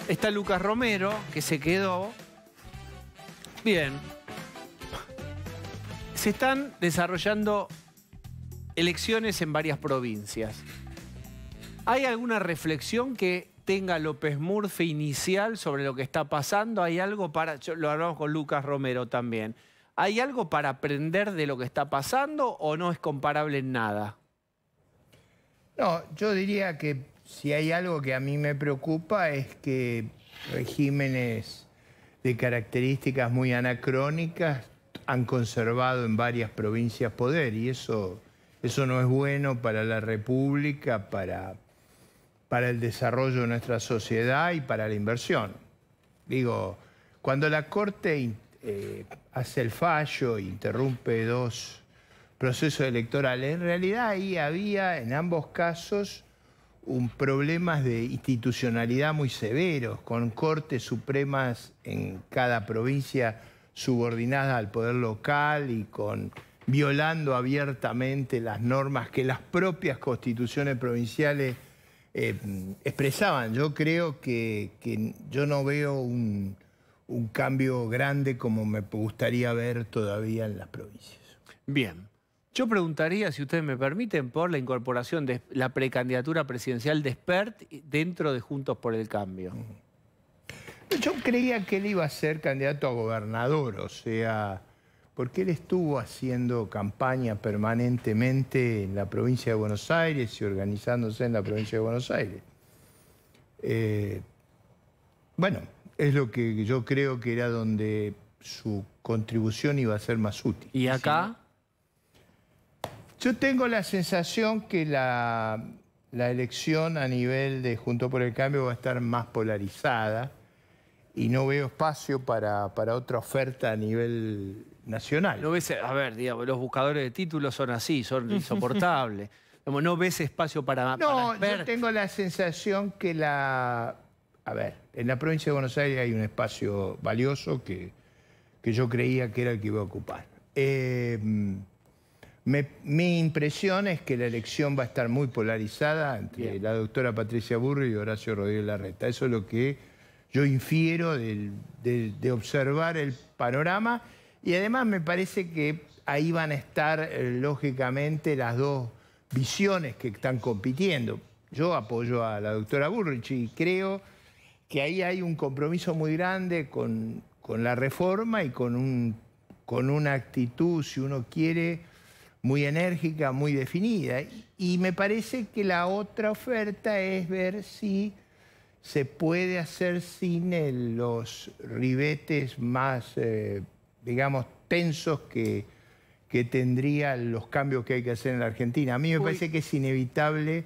Está Lucas Romero, que se quedó. Bien. Se están desarrollando elecciones en varias provincias. ¿Hay alguna reflexión que tenga López Murphy inicial sobre lo que está pasando? ¿Hay algo para...? Lo hablamos con Lucas Romero también. ¿Hay algo para aprender de lo que está pasando o no es comparable en nada? No, yo diría que si hay algo que a mí me preocupa es que regímenes de características muy anacrónicas han conservado en varias provincias poder y eso no es bueno para la República, para el desarrollo de nuestra sociedad y para la inversión. Digo, cuando la Corte hace el fallo e interrumpe dos procesos electorales, en realidad ahí había en ambos casos problemas de institucionalidad muy severos, con cortes supremas en cada provincia subordinadas al poder local y violando abiertamente las normas que las propias constituciones provinciales expresaban. Yo creo que yo no veo un cambio grande como me gustaría ver todavía en las provincias. Bien. Yo preguntaría, si ustedes me permiten, por la incorporación de la precandidatura presidencial de Espert dentro de Juntos por el Cambio. Yo creía que él iba a ser candidato a gobernador, o sea, porque él estuvo haciendo campaña permanentemente en la provincia de Buenos Aires y organizándose en la provincia de Buenos Aires. Bueno, es lo que yo creo que era donde su contribución iba a ser más útil. ¿Y acá? Yo tengo la sensación que la elección a nivel de Juntos por el Cambio va a estar más polarizada y no veo espacio para otra oferta a nivel nacional. No ves, a ver, digamos, los buscadores de títulos son así, son insoportables. Como no ves espacio para... No, para yo tengo la sensación que a ver, en la provincia de Buenos Aires hay un espacio valioso que yo creía que era el que iba a ocupar. Mi impresión es que la elección va a estar muy polarizada entre la doctora Patricia Burri y Horacio Rodríguez Larreta. Eso es lo que yo infiero de observar el panorama. Y además me parece que ahí van a estar, lógicamente, las dos visiones que están compitiendo. Yo apoyo a la doctora Burrich y creo que ahí hay un compromiso muy grande con la reforma y con una actitud, si uno quiere, muy enérgica, muy definida. Y me parece que la otra oferta es ver si se puede hacer sin los ribetes más, digamos, tensos que tendrían los cambios que hay que hacer en la Argentina. A mí me parece que es inevitable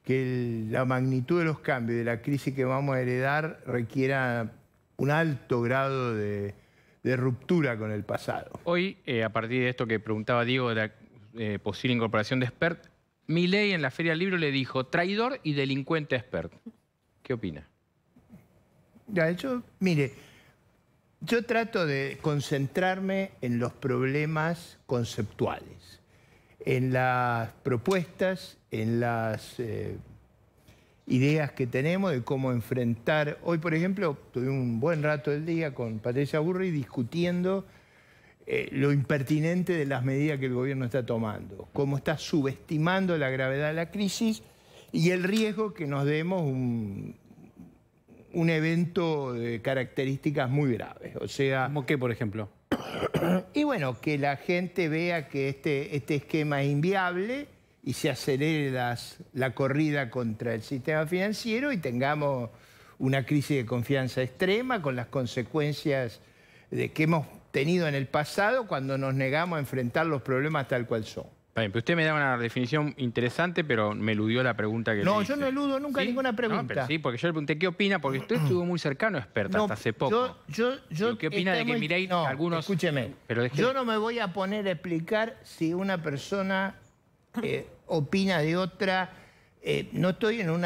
que la magnitud de los cambios, de la crisis que vamos a heredar, requiera un alto grado de ruptura con el pasado. Hoy, a partir de esto que preguntaba Diego, de la posible incorporación de Espert, Milei en la Feria del Libro le dijo traidor y delincuente a Espert. ¿Qué opina? Ya, mire, yo trato de concentrarme en los problemas conceptuales, en las propuestas, en las ideas que tenemos de cómo enfrentar. Hoy, por ejemplo, tuve un buen rato del día con Patricia Burri discutiendo lo impertinente de las medidas que el gobierno está tomando, cómo está subestimando la gravedad de la crisis y el riesgo que nos demos un evento de características muy graves. O sea, ¿Cómo qué, por ejemplo? Y bueno, que la gente vea que este esquema es inviable y se acelere la corrida contra el sistema financiero y tengamos una crisis de confianza extrema con las consecuencias que hemos tenido en el pasado cuando nos negamos a enfrentar los problemas tal cual son. Bien, pero usted me da una definición interesante, pero me eludió la pregunta que le hice. Yo no eludo nunca ninguna pregunta. No, pero sí, porque yo le pregunté qué opina, porque usted estuvo muy cercano a Espert hasta hace poco. ¿Qué opina de que Milei algunos... Escúcheme, yo no me voy a poner a explicar si una persona opina de otra. No estoy en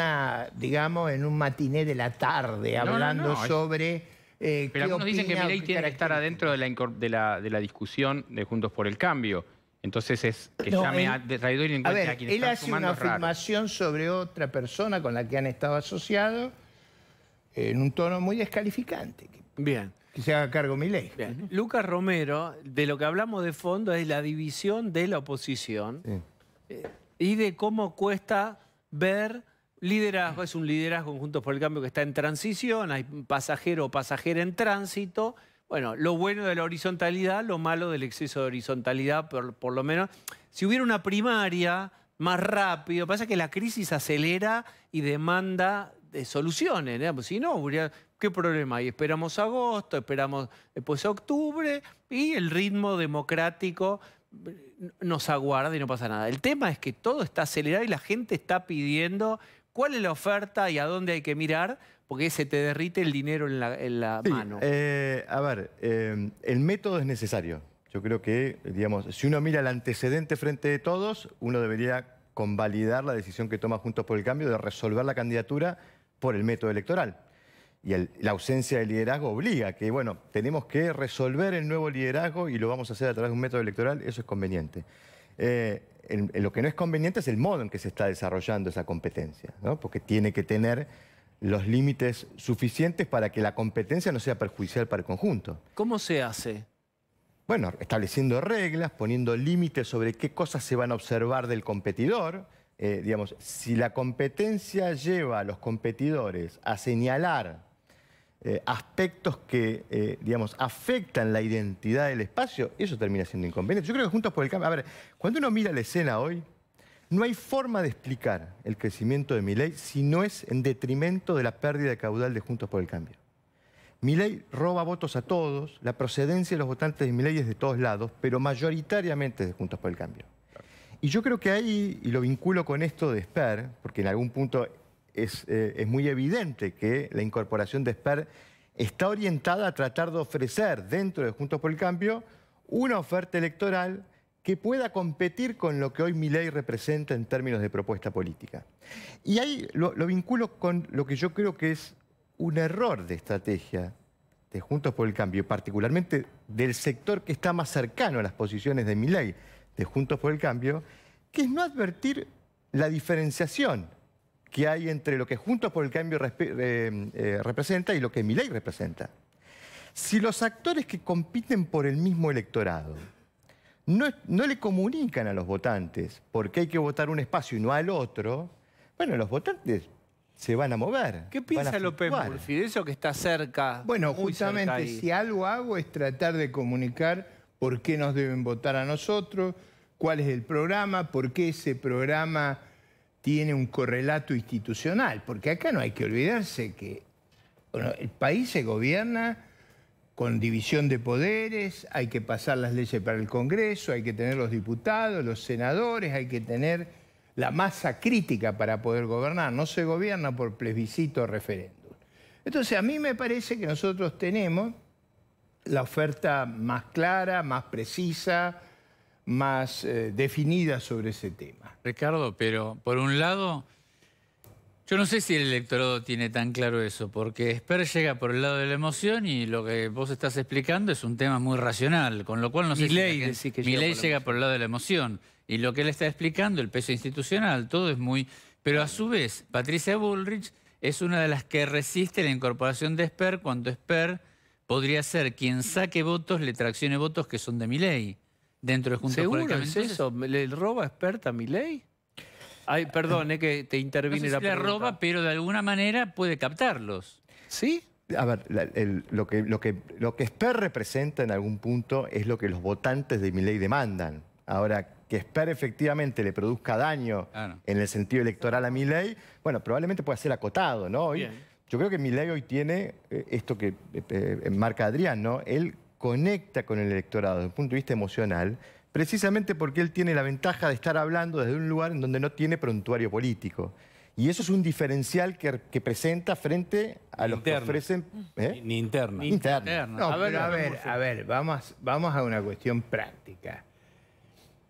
digamos, en un matiné de la tarde hablando sobre... pero algunos dicen que Milei tiene que estar adentro de la discusión de Juntos por el Cambio. Entonces es que llame a traidor y delincuente a quien está sumando. Él hace una afirmación sobre otra persona con la que han estado asociados en un tono muy descalificante. Bien. Que se haga cargo Milei. Bien. Lucas Romero, de lo que hablamos de fondo es la división de la oposición y de cómo cuesta ver liderazgo. Es un liderazgo en Juntos por el Cambio que está en transición, hay pasajero o pasajera en tránsito. Bueno, lo bueno de la horizontalidad, lo malo del exceso de horizontalidad, por lo menos. Si hubiera una primaria más rápido, pasa que la crisis acelera y demanda de soluciones, ¿no? Si no, ¿qué problema hay? Esperamos agosto, esperamos después octubre y el ritmo democrático nos aguarda y no pasa nada. El tema es que todo está acelerado y la gente está pidiendo cuál es la oferta y a dónde hay que mirar, porque se te derrite el dinero en la mano. A ver, el método es necesario. Yo creo que, digamos, si uno mira el antecedente frente de todos, uno debería convalidar la decisión que toma Juntos por el Cambio de resolver la candidatura por el método electoral. Y la ausencia de liderazgo obliga que, bueno, tenemos que resolver el nuevo liderazgo y lo vamos a hacer a través de un método electoral, eso es conveniente. Lo que no es conveniente es el modo en que se está desarrollando esa competencia, ¿no? Porque tiene que tener los límites suficientes para que la competencia no sea perjudicial para el conjunto. ¿Cómo se hace? Bueno, estableciendo reglas, poniendo límites sobre qué cosas se van a observar del competidor. Digamos, si la competencia lleva a los competidores a señalar aspectos que, digamos, afectan la identidad del espacio, eso termina siendo inconveniente. Yo creo que Juntos por el Cambio... A ver, cuando uno mira la escena hoy, no hay forma de explicar el crecimiento de Milei si no es en detrimento de la pérdida de caudal de Juntos por el Cambio. Milei roba votos a todos, la procedencia de los votantes de Milei es de todos lados, pero mayoritariamente de Juntos por el Cambio. Y yo creo que ahí, y lo vinculo con esto de Esper, porque en algún punto es muy evidente que la incorporación de Esper está orientada a tratar de ofrecer dentro de Juntos por el Cambio una oferta electoral que pueda competir con lo que hoy Milei representa en términos de propuesta política. Y ahí lo vinculo con lo que yo creo que es un error de estrategia de Juntos por el Cambio, particularmente del sector que está más cercano a las posiciones de Milei, de Juntos por el Cambio, que es no advertir la diferenciación que hay entre lo que Juntos por el Cambio representa y lo que Milei representa. Si los actores que compiten por el mismo electorado no le comunican a los votantes porque hay que votar un espacio y no al otro, bueno, los votantes se van a mover. ¿Qué piensa López Murphy de eso que está cerca? Bueno, justamente si algo hago es tratar de comunicar por qué nos deben votar a nosotros, cuál es el programa, por qué ese programa tiene un correlato institucional. Porque acá no hay que olvidarse que bueno, el país se gobierna con división de poderes, hay que pasar las leyes para el Congreso, hay que tener los diputados, los senadores, hay que tener la masa crítica para poder gobernar. No se gobierna por plebiscito o referéndum. Entonces, a mí me parece que nosotros tenemos la oferta más clara, más precisa, más definida sobre ese tema. Ricardo, pero por un lado, yo no sé si el electorado tiene tan claro eso, porque Esper llega por el lado de la emoción y lo que vos estás explicando es un tema muy racional, con lo cual no sé si Milei llega por el lado de la emoción. Y lo que él está explicando, el peso institucional, todo es muy... Pero a su vez, Patricia Bullrich es una de las que resiste la incorporación de Esper cuando Esper podría ser quien saque votos, le traccione votos que son de Milei dentro de Juntos por el Cambio. ¿Seguro es eso? ¿Le roba Esper a Milei? Ay, perdón, que te intervine no sé si la roba, pero de alguna manera puede captarlos. ¿Sí? A ver, lo que Esper representa en algún punto es lo que los votantes de Milei demandan. Ahora, que Esper efectivamente le produzca daño en el sentido electoral a Milei, bueno, probablemente pueda ser acotado, ¿no? Hoy, yo creo que Milei hoy tiene esto que marca Adrián, ¿no? Él conecta con el electorado desde un punto de vista emocional, precisamente porque él tiene la ventaja de estar hablando desde un lugar en donde no tiene prontuario político. Y eso es un diferencial que presenta frente a los que ofrecen... Ni interno. No, pero a ver, vamos a una cuestión práctica.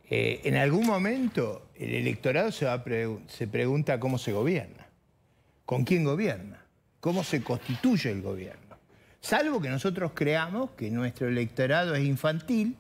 En algún momento el electorado se pregunta cómo se gobierna, con quién gobierna, cómo se constituye el gobierno. Salvo que nosotros creamos que nuestro electorado es infantil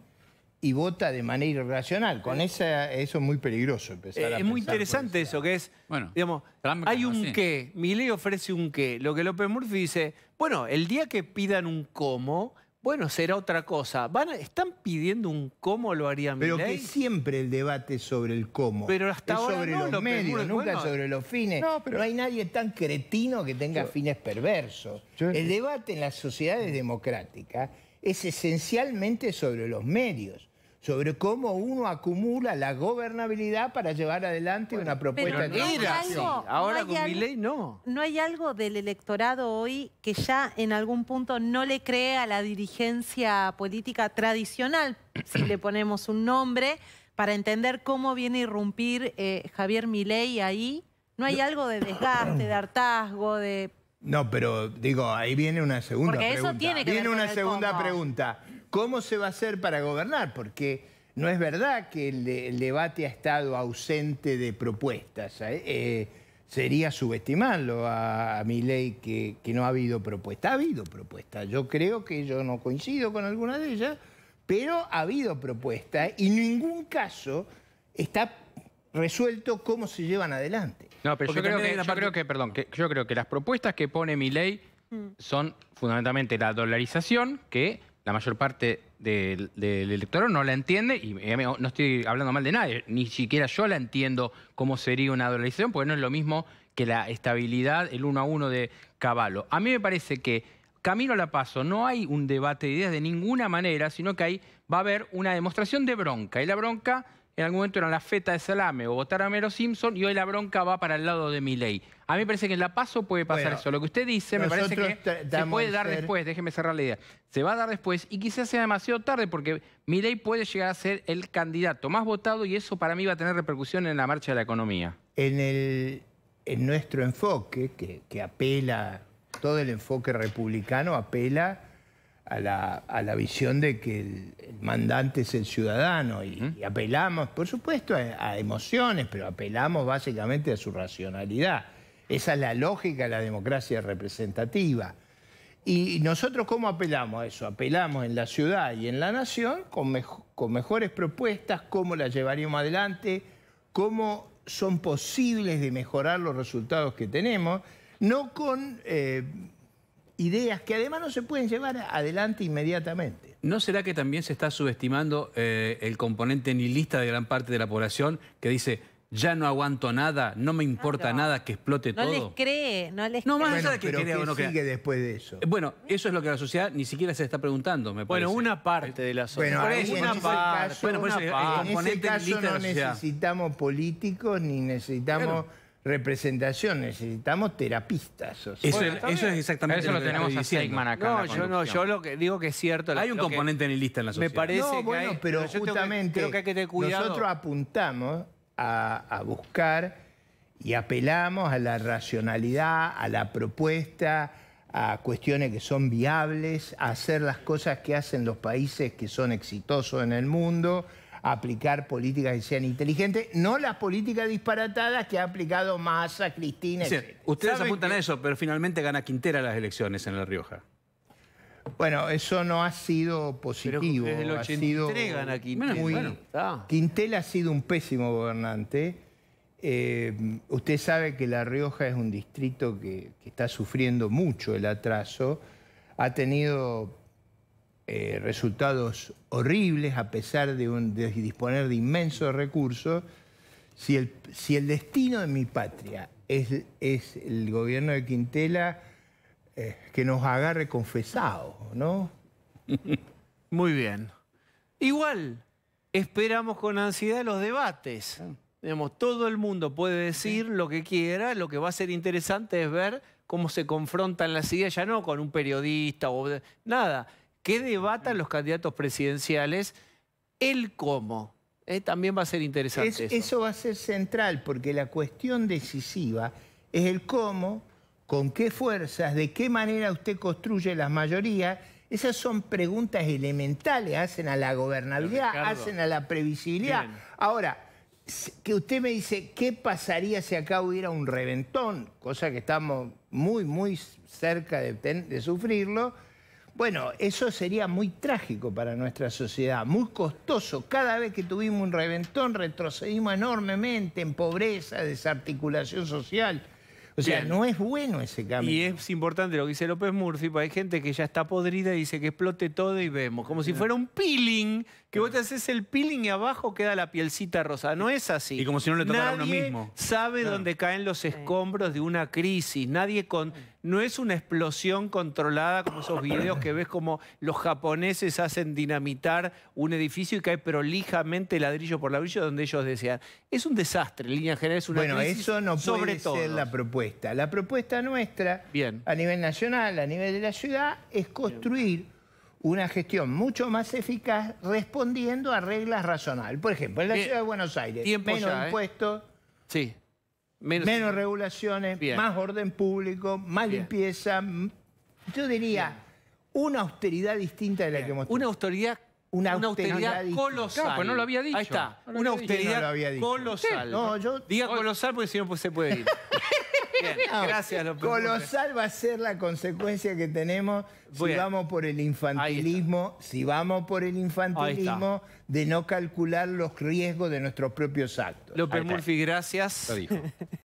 y vota de manera irracional. Con eso es muy peligroso empezar a Es muy pensar interesante por ese eso, que es, Bueno, digamos, Trump hay ganó un así. qué, Milei ofrece un qué. Lo que López Murphy dice, bueno, el día que pidan un cómo, bueno, será otra cosa. ¿Están pidiendo un cómo lo haría Pero Milei? que siempre el debate es sobre el cómo. Pero hasta es ahora sobre no, los López medios, Murphy, nunca bueno. sobre los fines. No hay nadie tan cretino que tenga fines perversos. El debate en las sociedades democráticas es esencialmente sobre los medios, sobre cómo uno acumula la gobernabilidad para llevar adelante una propuesta pero que no hay Era algo- así. no Ahora hay con algo- Milei no. ¿No hay algo del electorado hoy que ya en algún punto no le cree a la dirigencia política tradicional, si le ponemos un nombre, para entender cómo viene a irrumpir Javier Milei ahí? ¿No hay algo de desgaste, de hartazgo, de... No, pero digo, ahí viene una segunda Porque eso pregunta. tiene que viene ver con una el segunda cómo. pregunta. ¿Cómo se va a hacer para gobernar? Porque no es verdad que el debate ha estado ausente de propuestas. Sería subestimarlo a Milei que no ha habido propuesta. Ha habido propuestas. Yo creo que yo no coincido con alguna de ellas, pero ha habido propuestas y en ningún caso está resuelto cómo se llevan adelante. No, pero Porque también hay una parte- yo creo que las propuestas que pone Milei son fundamentalmente la dolarización, que la mayor parte del electorado no la entiende, y no estoy hablando mal de nadie, ni siquiera yo la entiendo cómo sería una dolarización, porque no es lo mismo que la estabilidad, el 1 a 1 de Cavallo. A mí me parece que camino a la paso no hay un debate de ideas de ninguna manera, sino que va a haber una demostración de bronca, y la bronca en algún momento era la feta de salame o votar a Homero Simpson, y hoy la bronca va para el lado de Milei. A mí me parece que en la PASO puede pasar Bueno, eso. Lo que usted dice me parece que nosotros se tratamos puede de dar ser- después, déjeme cerrar la idea. Se va a dar después y quizás sea demasiado tarde porque Milei puede llegar a ser el candidato más votado y eso para mí va a tener repercusión en la marcha de la economía. En nuestro enfoque, que apela, todo el enfoque republicano apela a la visión de que el mandante es el ciudadano y apelamos, por supuesto, a emociones, pero apelamos básicamente a su racionalidad. Esa es la lógica de la democracia representativa. Y nosotros, ¿cómo apelamos a eso? Apelamos en la ciudad y en la nación con mejores propuestas, cómo las llevaríamos adelante, cómo son posibles de mejorar los resultados que tenemos, no con ideas que además no se pueden llevar adelante inmediatamente. ¿No será que también se está subestimando el componente nihilista de gran parte de la población que dice, ya no aguanto nada, no me importa Claro. nada, que explote No todo? les cree, no les No, cree. más allá de que pero crea o ¿qué no crea. sigue después de eso? Bueno, eso es lo que la sociedad ni siquiera se está preguntando, me parece. Bueno, una parte de la sociedad. Bueno, Por ahí eso, en una ese parte. caso- Bueno, por eso una el parte. En ese componente caso nihilista de no la sociedad. necesitamos políticos ni necesitamos representación, necesitamos terapistas. o sea. Eso, Bueno, está eso es bien. exactamente Eso lo que tenemos estoy a diciendo. Seigman acá. No, en la yo no, conducción. yo lo que digo que es cierto. Hay un lo que componente nihilista en la sociedad. Me parece No, que bueno, hay, pero yo tengo que- justamente creo que hay que tener cuidado. nosotros apuntamos a buscar y apelamos a la racionalidad, a la propuesta, a cuestiones que son viables, a hacer las cosas que hacen los países que son exitosos en el mundo, a aplicar políticas que sean inteligentes, no las políticas disparatadas que ha aplicado Massa, Cristina, Sí, etc. ustedes ¿Saben apuntan que- a eso, pero finalmente gana Quintera las elecciones en La Rioja. Bueno, eso no ha sido Pero positivo. desde el ha sido 83 gana Quintela. Bueno, Está. Quintela ha sido un pésimo gobernante. Usted sabe que La Rioja es un distrito que está sufriendo mucho el atraso. Ha tenido resultados horribles a pesar de disponer de inmensos recursos. Si el destino de mi patria es el gobierno de Quintela, que nos agarre confesados, ¿no? Muy bien. Igual, esperamos con ansiedad los debates. Digamos, todo el mundo puede decir lo que quiera, lo que va a ser interesante es ver cómo se confrontan las ideas, ya no con un periodista o nada, que debatan los candidatos presidenciales, el cómo. También va a ser interesante eso. Eso va a ser central, porque la cuestión decisiva es el cómo, con qué fuerzas, de qué manera usted construye las mayorías. Esas son preguntas elementales, hacen a la gobernabilidad, Pero, Ricardo, hacen a la previsibilidad. bien. Ahora, que usted me dice, ¿qué pasaría si acá hubiera un reventón? Cosa que estamos muy, muy cerca de sufrirlo. Bueno, eso sería muy trágico para nuestra sociedad, muy costoso. Cada vez que tuvimos un reventón retrocedimos enormemente en pobreza, desarticulación social. O sea, Bien. no es bueno ese cambio. Y es importante lo que dice López Murphy, porque hay gente que ya está podrida y dice que explote todo y vemos. Como si fuera un peeling, que vos te haces el peeling y abajo queda la pielcita rosada. No es así. Y como si no le tocara a uno Nadie mismo. sabe dónde caen los escombros de una crisis. No es una explosión controlada como esos videos que ves como los japoneses hacen dinamitar un edificio y cae prolijamente ladrillo por ladrillo donde ellos desean. Es un desastre, en línea general es una Bueno, crisis eso no sobre puede ser todos. la propuesta. La propuesta nuestra, Bien. a nivel nacional, a nivel de la ciudad, es construir una gestión mucho más eficaz respondiendo a reglas razonables. Por ejemplo, en la Bien. ciudad de Buenos Aires, Tiempo menos ya, ¿eh? impuestos, Sí. menos regulaciones, Bien. más orden público, más Bien. limpieza. Yo diría una austeridad distinta de la que hemos Una austeridad, Una una austeridad austeridad distinta. colosal. Claro, pues no lo había dicho. Ahí está. No lo Una había dicho. austeridad ¿Quién no lo había dicho? colosal. No, yo- Diga colosal porque si no pues, se puede ir. Bien, gracias, López Murphy. Colosal va a ser la consecuencia que tenemos si Bien. vamos por el infantilismo, de no calcular los riesgos de nuestros propios actos. López Ahí está. Murphy, gracias. Lo dijo.